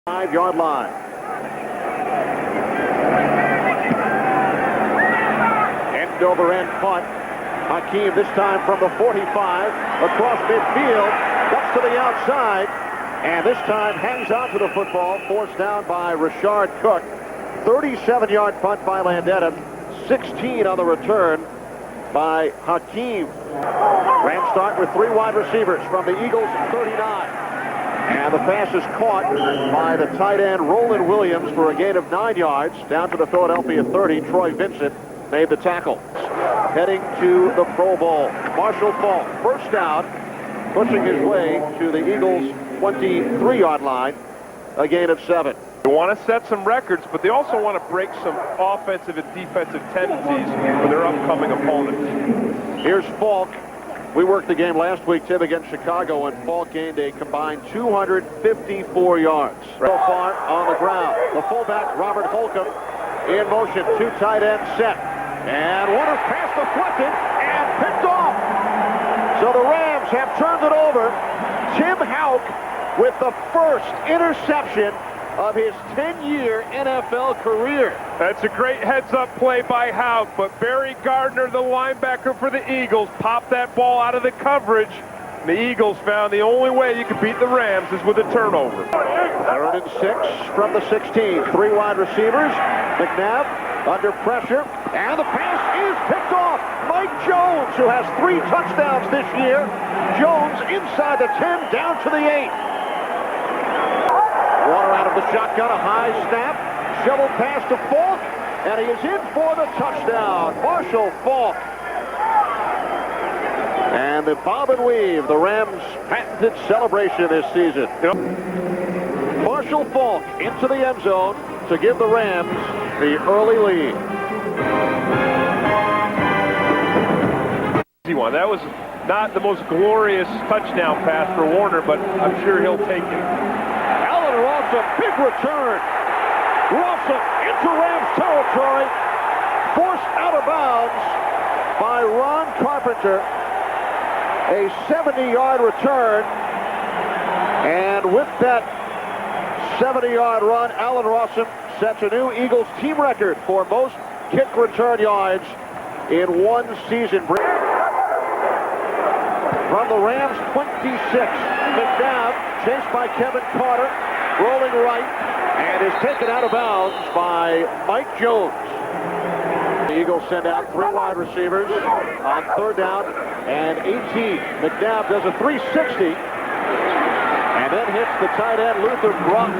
5-yard line. End over end punt. Hakeem this time from the 45 across midfield, cuts to the outside, and this time hangs on to the football, forced down by Rashard Cook. 37-yard punt by Landeta, 16 on the return by Hakeem. Rams start with 3 wide receivers from the Eagles 39. And the pass is caught by the tight end Roland Williams for a gain of 9 yards. Down to the Philadelphia 30, Troy Vincent made the tackle. Heading to the Pro Bowl, Marshall Faulk, first down, pushing his way to the Eagles' 23-yard line, a gain of 7. They want to set some records, but they also want to break some offensive and defensive tendencies for their upcoming opponents. Here's Faulk. We worked the game last week, Tim, against Chicago, and Faulk gained a combined 254 yards. So far on the ground. The fullback, Robert Holcomb, in motion. 2 tight ends set. And one is pass deflected and picked off. So the Rams have turned it over. Tim Houck with the first interception of his 10-year NFL career. That's a great heads-up play by Houck, but Barry Gardner, the linebacker for the Eagles, popped that ball out of the coverage. And the Eagles found the only way you could beat the Rams is with a turnover. 3rd and 6 from the 16. 3 wide receivers. McNabb under pressure, and the pass is picked off. Mike Jones, who has 3 touchdowns this year. Jones inside the 10, down to the 8. Water out of the shotgun, a high snap, shovel pass to Faulk, and he is in for the touchdown. Marshall Faulk. And the bob and weave, the Rams' patented celebration this season. Marshall Faulk into the end zone to give the Rams the early lead. That was not the most glorious touchdown pass for Warner, but I'm sure he'll take it. Rawson, big return. Rawson into Rams territory. Forced out of bounds by Ron Carpenter. A 70-yard return. And with that 70-yard run, Allen Rawson sets a new Eagles team record for most kick return yards in one season. From the Rams 26, McNabb chased by Kevin Carter, rolling right, and is taken out of bounds by Mike Jones. The Eagles send out 3 wide receivers on 3rd down and 18. McNabb does a 360 and then hits the tight end Luther Bruck.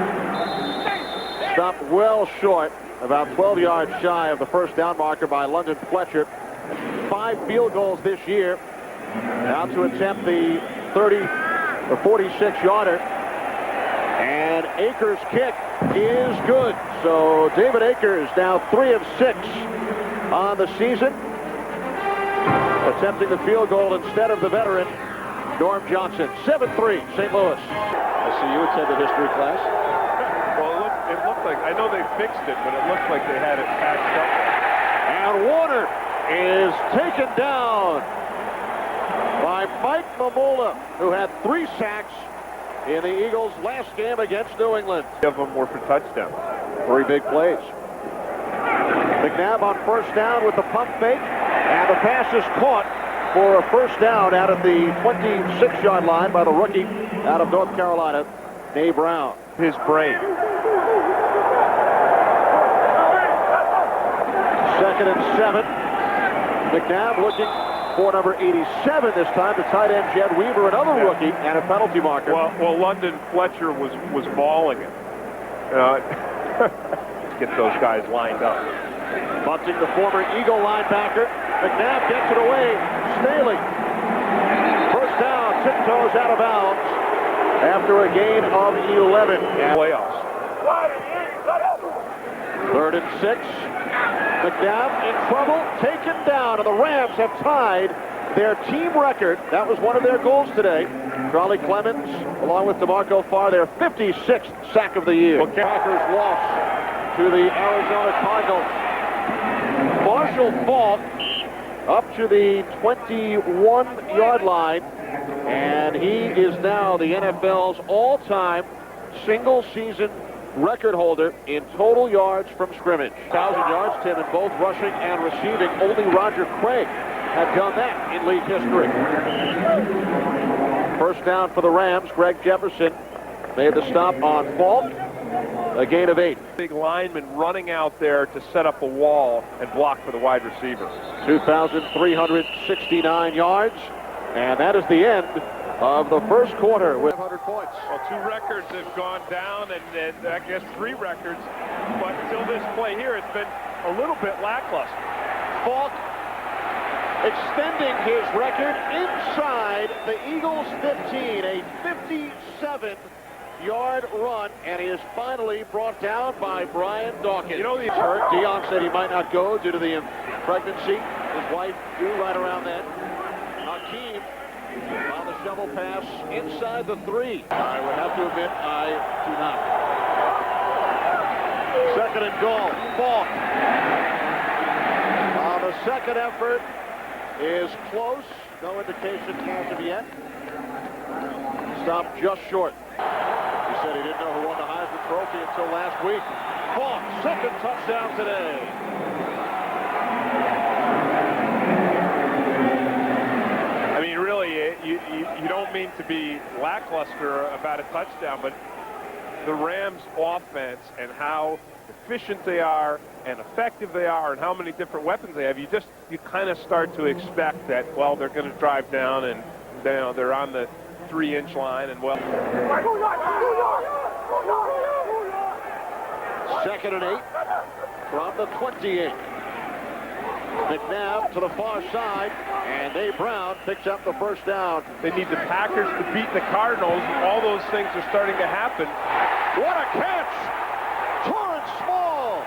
Stopped well short, about 12 yards shy of the first down marker by London Fletcher. 5 field goals this year. Now to attempt the 30 or 46-yarder. And Akers' kick is good. So David Akers now 3 of 6 on the season. Attempting the field goal instead of the veteran, Norm Johnson. 7-3, St. Louis. I see you attended history class. Well, it looked like, I know they fixed it, but it looked like they had it patched up. And Warner is taken down by Mike Mamula, who had 3 sacks in the Eagles' last game against New England. 2 of them were for touchdowns. 3 big plays. McNabb on first down with the pump fake, and the pass is caught for a first down out at the 26-yard line by the rookie out of North Carolina, Dave Brown. His brain. 2nd and 7. McNabb looking for number 87 this time, the tight end Jed Weaver, another rookie, and a penalty marker. Well, London Fletcher was balling it. Get those guys lined up. Bunting, the former Eagle linebacker. McNabb gets it away. Staley. First down, tiptoes out of bounds after a gain of 11. And Playoffs. 3rd and 6. McNabb in trouble, taken down, and the Rams have tied their team record. That was one of their goals today. Charlie Clemens, along with DeMarco Farr, their 56th sack of the year. Okay. Packers lost to the Arizona Cardinals. Marshall Faulk up to the 21-yard line, and he is now the NFL's all-time single-season record holder in total yards from scrimmage. 1,000 yards, Tim, in both rushing and receiving. Only Roger Craig had done that in league history. First down for the Rams. Greg Jefferson made the stop on Falk. A gain of 8. Big lineman running out there to set up a wall and block for the wide receiver. 2,369 yards. And that is the end of the first quarter with 100 points. Well, 2 records have gone down, and I guess 3 records. But until this play here, it's been a little bit lackluster. Falk extending his record inside the Eagles' 15, a 57-yard run, and he is finally brought down by Brian Dawkins. You know, he's hurt. Dion said he might not go due to the pregnancy. His wife due right around then. Hakeem on the shovel pass inside the 3. I would have to admit I do not. Second and goal. Falk. The second effort is close. No indication as of yet. Stopped just short. He said he didn't know who won the Heisman Trophy until last week. Falk, second touchdown today. I mean, really, you don't mean to be lackluster about a touchdown, but the Rams' offense and how efficient they are and effective they are and how many different weapons they have, you kind of start to expect that, well, they're going to drive down and they're on the 3-inch line and well. Second and 8 from the 28. McNabb to the far side, and Dave Brown picks up the first down. They need the Packers to beat the Cardinals, and all those things are starting to happen. What a catch! Torrance Small!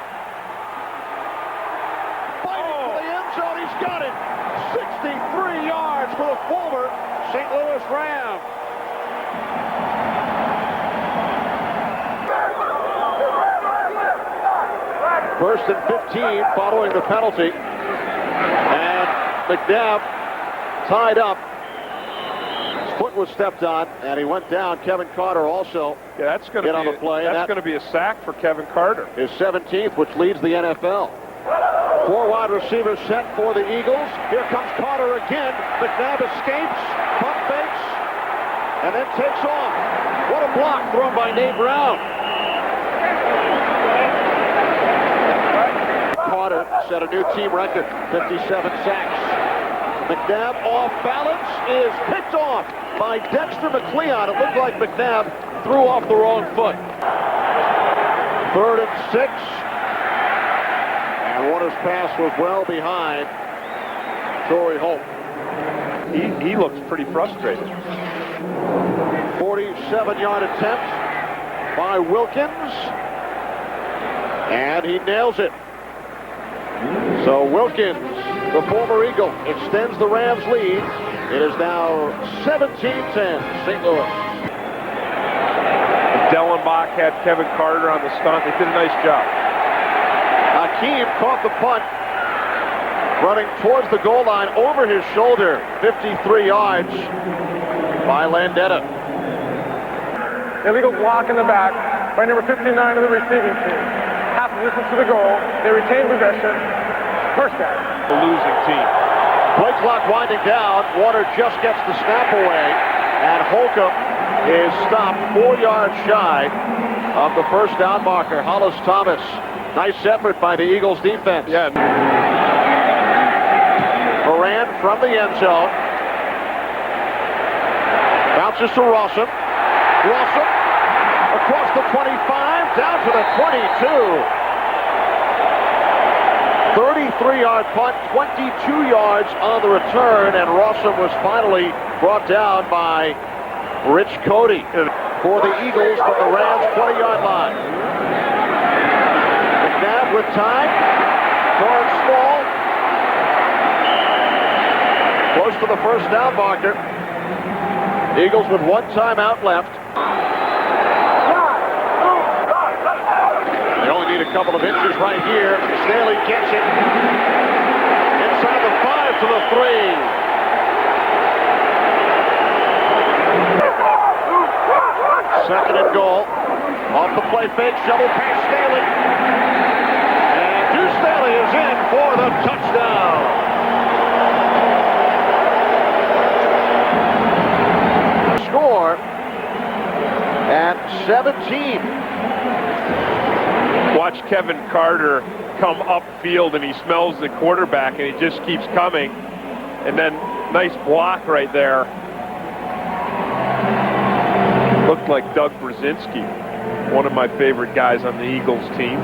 Fighting for the end zone, he's got it! 63 yards for the former St. Louis Rams. First and 15 following the penalty. And McNabb tied up. His foot was stepped on, and he went down. Kevin Carter also that's going get on the play. That's going to be a sack for Kevin Carter. His 17th, which leads the NFL. 4 wide receivers set for the Eagles. Here comes Carter again. McNabb escapes, pump fakes, and then takes off. What a block thrown by Nate Brown. Carter set a new team record, 57 sacks. McNabb off balance is picked off by Dexter McLeod. It looked like McNabb threw off the wrong foot. 3rd and 6. And Warner's pass was well behind Torrey Holt. He looks pretty frustrated. 47-yard attempt by Wilkins. And he nails it. So Wilkins, the former Eagle, extends the Rams' lead. It is now 17-10, St. Louis. Dellenbach had Kevin Carter on the stunt. They did a nice job. Hakeem caught the punt, running towards the goal line over his shoulder, 53 yards by Landetta. Illegal block in the back by number 59 of the receiving team. Half the distance to the goal. They retain possession. First down. The losing team. Play clock winding down. Warner just gets the snap away, and Holcomb is stopped 4 yards shy of the first down marker. Hollis Thomas. Nice effort by the Eagles defense. Yeah. Moran from the end zone. Bounces to Rossum. Rossum across the 25, down to the 22. 33-yard punt, 22 yards on the return, and Rossum was finally brought down by Rich Cody for the Eagles from the Rams' 20-yard line. McNabb with time. Torrance Small. Close to the first down marker. Eagles with 1 timeout left. They only need a couple of inches right here. Staley gets it. Inside the 5 to the 3. Second and goal. Off the play fake, shovel pass Staley. And Deuce Staley is in for the touchdown. Score at 17. Watch Kevin Carter come upfield and he smells the quarterback and he just keeps coming. And then nice block right there. Looked like Doug Brzezinski, one of my favorite guys on the Eagles team.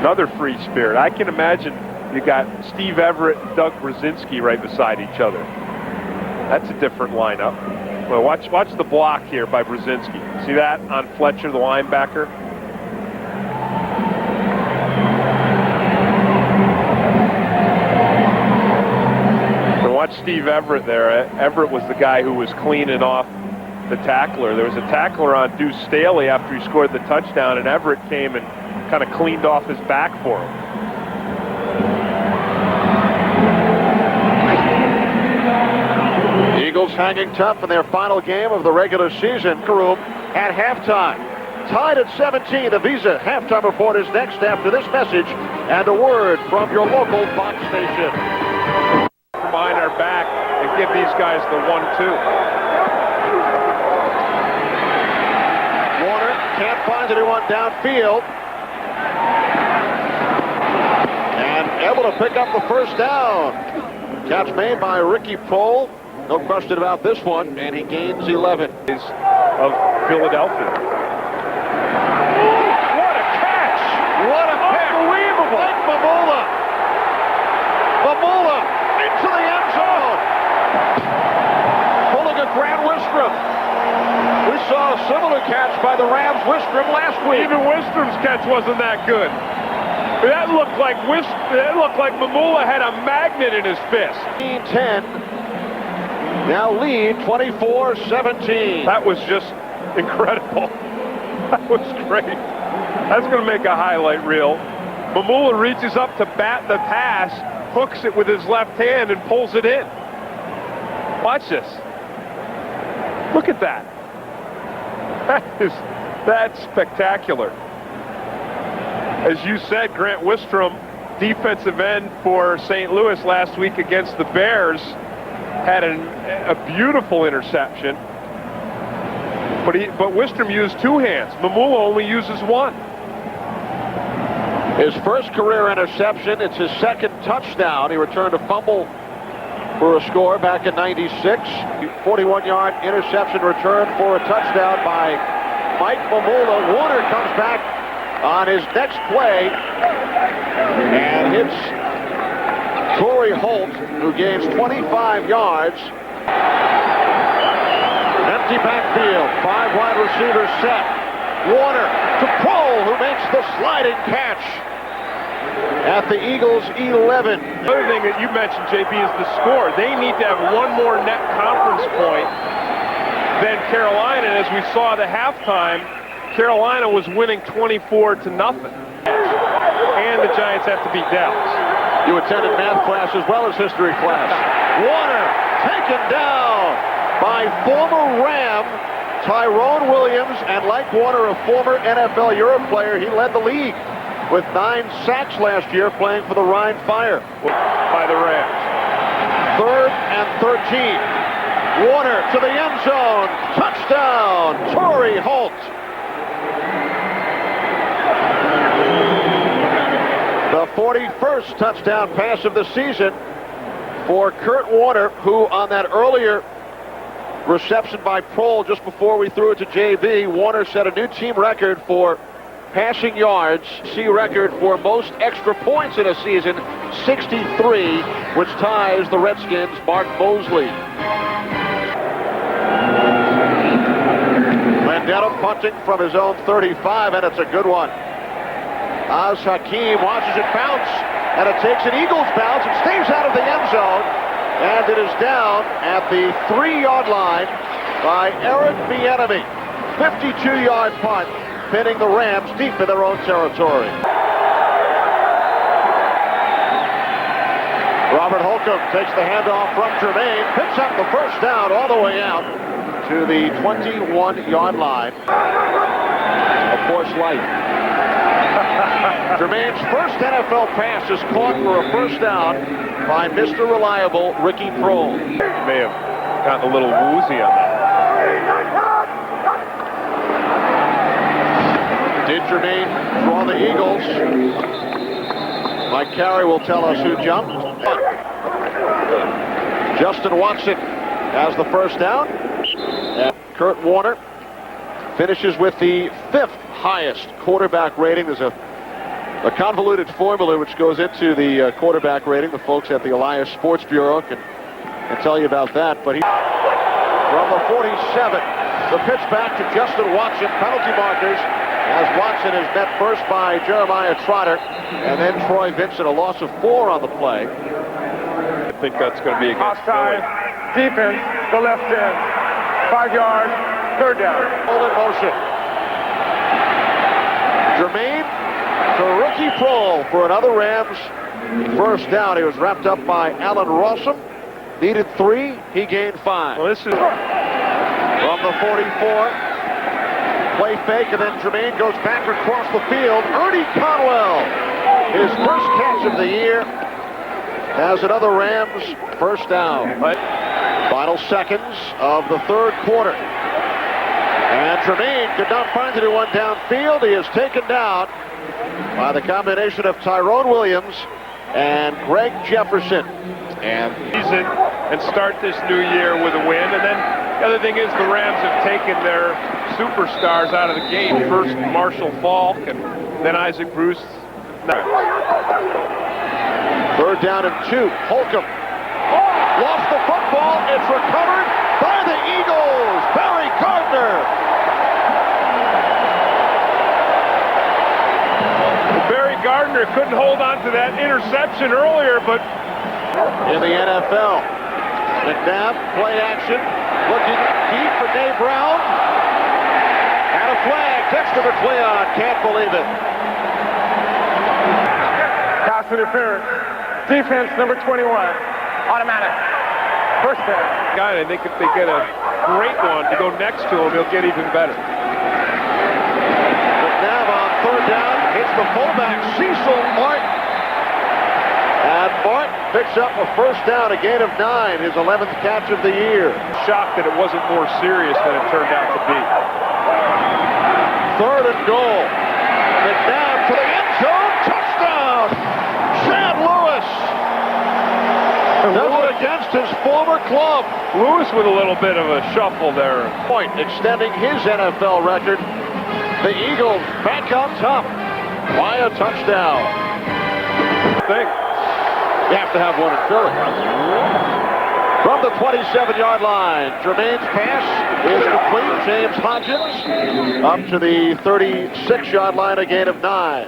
Another free spirit. I can imagine you got Steve Everett and Doug Brzezinski right beside each other. That's a different lineup. Well, watch the block here by Brzezinski. See that on Fletcher, the linebacker? And watch Steve Everett there. Everett was the guy who was cleaning off the tackler. There was a tackler on Deuce Staley after he scored the touchdown, and Everett came and kind of cleaned off his back for him. Eagles hanging tough in their final game of the regular season. Room at halftime. Tied at 17. The Visa halftime report is next after this message and a word from your local Fox station. Behind our back and give these guys the 1-2. Warner can't find anyone downfield. And able to pick up the first down. Catch made by Ricky Prohl. No question about this one, and he gains 11. Of Philadelphia. What a catch! What a pick! Unbelievable! Mike Mamula. Mamula into the end zone. Pulling a Grant Wistrom. We saw a similar catch by the Rams, Wistrom, last week. Even Wistrom's catch wasn't that good. That looked like Mamula had a magnet in his fist. 10. Now lead 24-17. That was just incredible. That was great. That's going to make a highlight reel. Mamula reaches up to bat the pass, hooks it with his left hand, and pulls it in. Watch this. Look at that. That's spectacular. As you said, Grant Wistrom, defensive end for St. Louis last week against the Bears, had a beautiful interception, but Wistrom used two hands. Mamula only uses one. His first career interception, it's his second touchdown. He returned a fumble for a score back in '96. 41-yard interception return for a touchdown by Mike Mamula. Warner comes back on his next play and hits Torrey Holt, who gains 25 yards. Empty backfield, 5 wide receivers set. Warner to Prohl, who makes the sliding catch at the Eagles' 11. The other thing that you mentioned, JB, is the score. They need to have one more net conference point than Carolina. And as we saw at the halftime, Carolina was winning 24-0. And the Giants have to beat Dallas. You attended math class as well as history class. Warner taken down by former Ram Tyrone Williams, and like Warner, a former NFL Europe player, he led the league with 9 sacks last year playing for the Rhine Fire. By the Rams. 3rd and 13. Warner to the end zone. Touchdown, Torrey Holt. The 41st touchdown pass of the season for Kurt Warner, who on that earlier reception by Prohl just before we threw it to JB, Warner set a new team record for passing yards, record for most extra points in a season, 63, which ties the Redskins' Mark Mosley. Landeta punting from his own 35, and it's a good one. Az Hakim watches it bounce, and it takes an Eagles bounce and stays out of the end zone, and it is down at the 3-yard line by Eric Bieniemy. 52-yard punt, pinning the Rams deep in their own territory. Robert Holcomb takes the handoff from Jermaine, picks up the first down all the way out to the 21-yard line. A Busch Light. Jermaine's first NFL pass is caught for a first down by Mr. Reliable, Ricky Prohl. May have gotten a little woozy on that. Did Jermaine draw the Eagles? Mike Carey will tell us who jumped. Justin Watson has the first down. And Kurt Warner finishes with the 5th highest quarterback rating. There's a convoluted formula which goes into the quarterback rating. The folks at the Elias Sports Bureau can tell you about that. But he, from the 47, the pitch back to Justin Watson. Penalty markers as Watson is met first by Jeremiah Trotter and then Troy Vincent. A loss of 4 on the play. I think that's going to be against Offside, defense, the left end. 5 yards, third down. All in motion. Jermaine to Ricky Prohl for another Rams first down. He was wrapped up by Alan Rossum. Needed 3, he gained 5. Well, this is from the 44. Play fake, and then Jermaine goes back across the field. Ernie Conwell, his first catch of the year, has another Rams first down. Final seconds of the third quarter. And Jermaine could not find anyone downfield. He is taken down by the combination of Tyrone Williams and Greg Jefferson. and season and start this new year with a win. And then the other thing is the Rams have taken their superstars out of the game. First Marshall Faulk and then Isaac Bruce. Third down and 2. Holcomb lost the football. It's recovered by the Eagles. Barry Gardner. Barry Gardner couldn't hold on to that interception earlier, but in the NFL, McNabb, play action, looking deep for Dave Brown. And a flag. Dexter McLeod can't believe it. Pass interference. Defense number 21. Automatic. First down. guy, I think if they get a great one to go next to him, he'll get even better. McNabb on third down hits the fullback Cecil Martin. And Martin picks up a first down, a gain of 9, his 11th catch of the year. Shocked that it wasn't more serious than it turned out to be. Third and goal. McNabb to the end zone. Touchdown! Chad Lewis does it against his former club. Lewis with a little bit of a shuffle there. Point extending his NFL record. The Eagles back on top by a touchdown. Thing. You have to have one in Philly. From the 27-yard line, Jermaine's pass is complete. James Hodgins up to the 36-yard line, a gain of 9.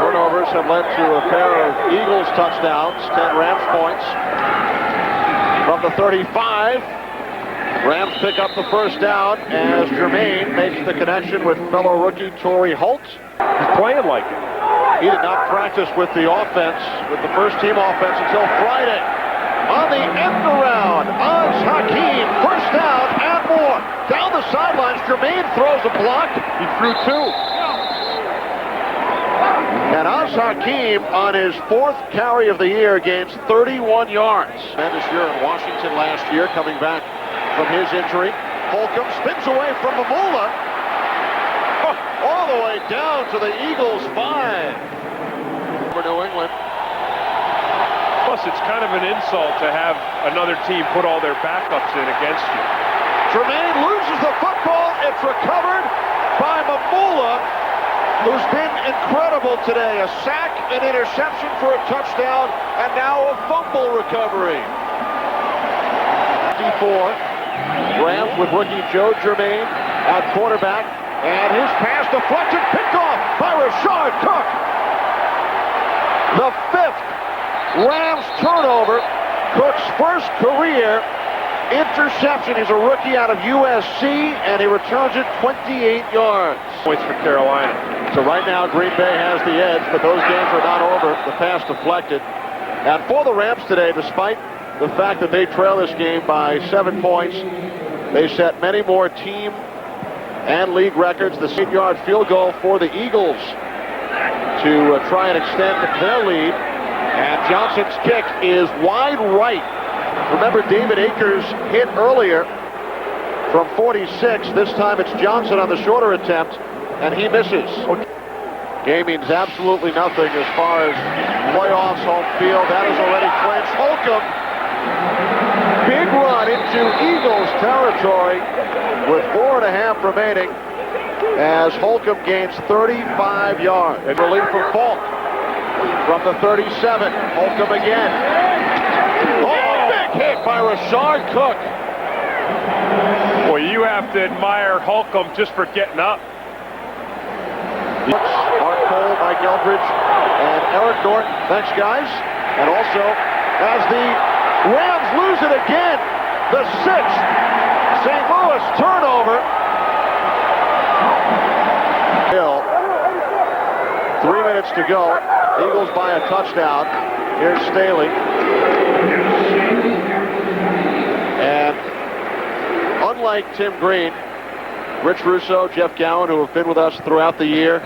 Turnovers have led to a pair of Eagles touchdowns, 10 Rams points. From the 35, Rams pick up the first down as Jermaine makes the connection with fellow rookie Torrey Holt. He's playing like it. He did not practice with the offense, with the first team offense until Friday. On the end around, Oz Hakeem, first down and more. Down the sidelines, Jermaine throws a block. He threw 2. And Oz Hakeem on his 4th carry of the year gains 31 yards. Tremendous year in Washington last year, coming back from his injury. Holcomb spins away from Mamula. All the way down to the Eagles' 5. For New England. Plus, it's kind of an insult to have another team put all their backups in against you. Jermaine loses the football. It's recovered by Mamula, who's been incredible today. A sack, an interception for a touchdown, and now a fumble recovery. 54. Rams with rookie Joe Jermaine at quarterback. And his pass deflected, picked off by Rashard Cook. The 5th Rams turnover. Cook's first career interception. He's a rookie out of USC, and he returns it 28 yards. Points for Carolina. So right now, Green Bay has the edge, but those games are not over. The pass deflected. And for the Rams today, despite the fact that they trail this game by 7 points, they set many more team and league records. The 8-yard field goal for the Eagles to try and extend their lead. And Johnson's kick is wide right. Remember, David Akers hit earlier from 46. This time it's Johnson on the shorter attempt, and he misses. Game means absolutely nothing as far as playoffs, home field. That is already clinched. Holcomb, big run into Eagles territory with 4.5 remaining as Holcomb gains 35 yards. And relief from Falk from the 37. Holcomb again. Oh, big hit by Rashard Cook. Boy, you have to admire Holcomb just for getting up. Mark Cole, Mike Eldridge, and Eric Norton. Thanks, guys. And also, as the Rams lose it again, the 6th St. Louis turnover. Hill. 3 minutes to go. Eagles by a touchdown. Here's Staley. And unlike Tim Green, Rich Russo, Jeff Gowen, who have been with us throughout the year,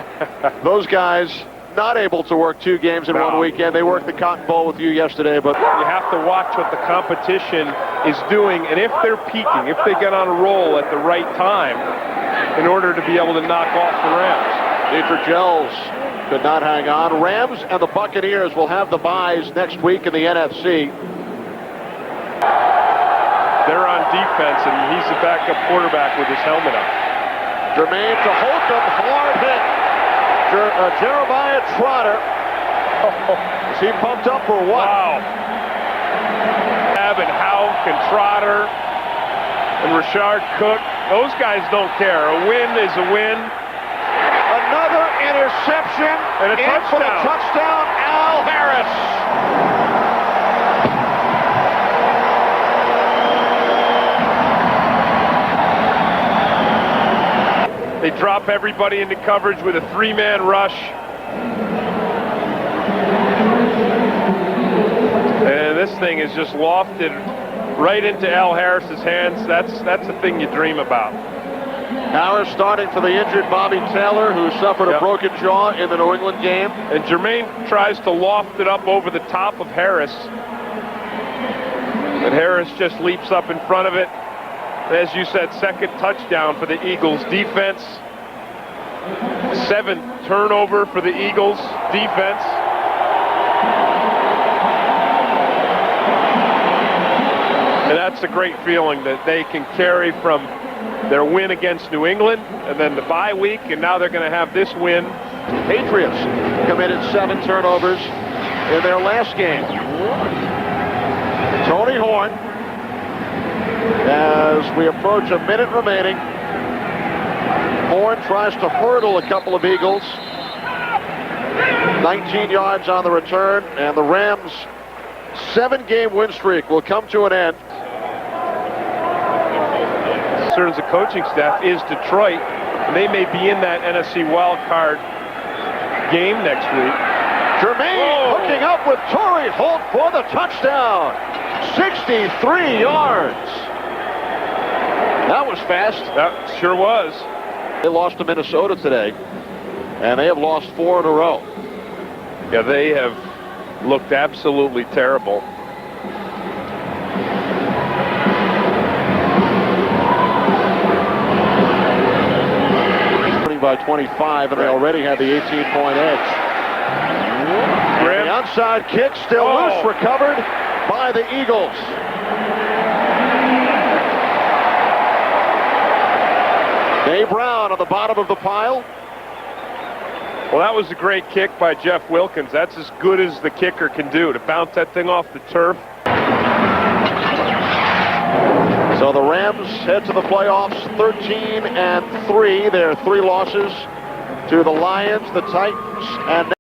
those guys not able to work 2 games in one weekend. They worked the Cotton Bowl with you yesterday, but you have to watch what the competition is doing, and if they're peaking, if they get on a roll at the right time, in order to be able to knock off the Rams. Dietrich Gels could not hang on. Rams and the Buccaneers will have the byes next week in the NFC. They're on defense, and he's the backup quarterback with his helmet on. Jermaine to Holcomb, hard hit. Jeremiah Trotter. Is he pumped up or what? Wow. And Houck and Trotter and Rashard Cook, those guys don't care. A win is a win. Another interception. And a touchdown. For the touchdown, Al Harris. They drop everybody into coverage with a 3-man rush. And this thing is just lofted right into Al Harris's hands. That's the thing you dream about. Harris starting for the injured Bobby Taylor, who suffered a broken jaw in the New England game. And Jermaine tries to loft it up over the top of Harris. But Harris just leaps up in front of it. As you said, second touchdown for the Eagles defense. 7th turnover for the Eagles defense. And that's a great feeling that they can carry from their win against New England and then the bye week, and now they're going to have this win. Patriots committed 7 turnovers in their last game. Tony Horn, as we approach a minute remaining, Horn tries to hurdle a couple of Eagles. 19 yards on the return, and the Rams' 7-game win streak will come to an end. Concerns the coaching staff is Detroit, and they may be in that NFC wild card game next week. Jermaine hooking up with Torrey Holt for the touchdown. 63 yards. That was fast. That sure was. They lost to Minnesota today, and they have lost 4 in a row. Yeah, they have looked absolutely terrible. By 25, and they already had the 18-point edge. The onside kick still loose, recovered by the Eagles. Dave Brown on the bottom of the pile. Well, that was a great kick by Jeff Wilkins. That's as good as the kicker can do, to bounce that thing off the turf. So the Rams head to the playoffs 13-3. Their 3 losses to the Lions, the Titans, and